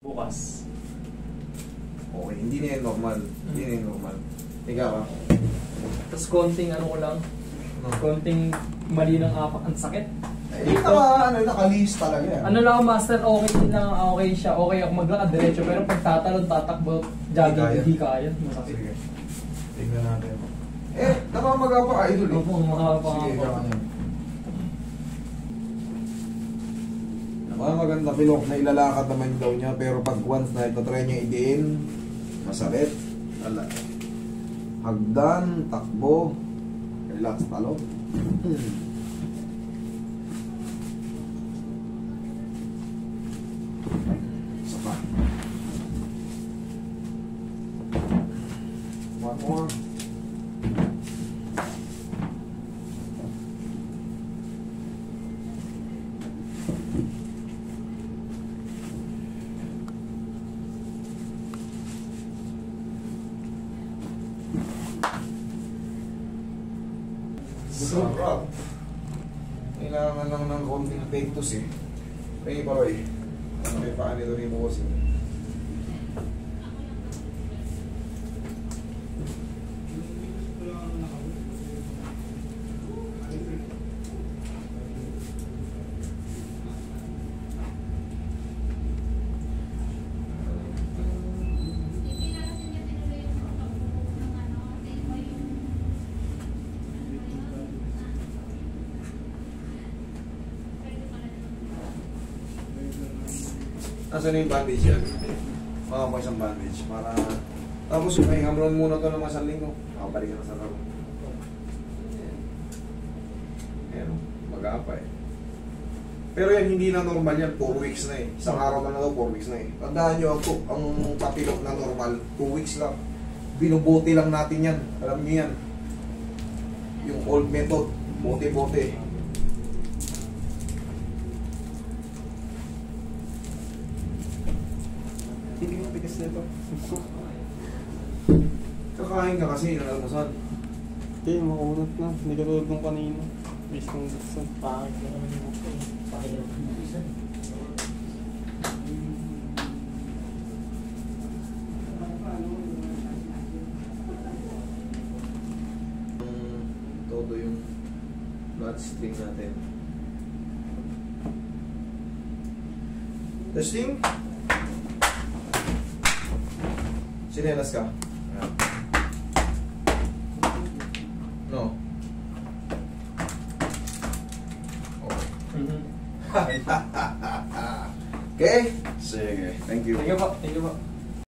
Bukas. Okay, hindi na yan normal. Hindi na yan normal. Ikaw ka? Tapos konting ano ko lang, konting mali ng apak, ang sakit. Nakalis talaga yan. Ano lang master, okay lang, okay siya, okay ako maglakad diretso, pero pag tatalon, tatakbo, jogging, hindi kaya. Masakit. Sige. Tignan natin. Namamaga pa idol eh. Opo, makapangako. Sige, kaya niyan. Maganda pilok na ilalakad naman daw niya, pero pag once na itatry niya i-gain, masakit. Hagdan, takbo, relax, talo. Isa pa. One more. Sarap. Kailangan lang ng konting pectus eh. May paroy. Ano may paan nito ni Boss eh. Nasaan na yung bandage yan? Mga po isang bandage para... Tapos yung pahinga mo muna ito ng mga 1 linggo. Makabalik ka na sa laro. Ayan o, mag-aapa eh. Pero yan, hindi na normal yan. 4 weeks na eh. Isang araw na daw, 4 weeks na eh. Tandaan nyo, ang tapilok na normal, 2 weeks lang. Binubuti lang natin yan. Alam niyo yan. Yung old method, bote-bote. Hindi mo tigas nito. Kakain ka kasi ng almusal. Hindi, makunat na. Hindi ka tulad nung kanina. Base kong gusto. Pakit na naman yung buko. Pakit na naman yung isa. Todo yung bloodstream natin. Testing. Sinelas ka? Ayan. No. Okay. Okay? Sige. Thank you. Thank you po. Thank you po.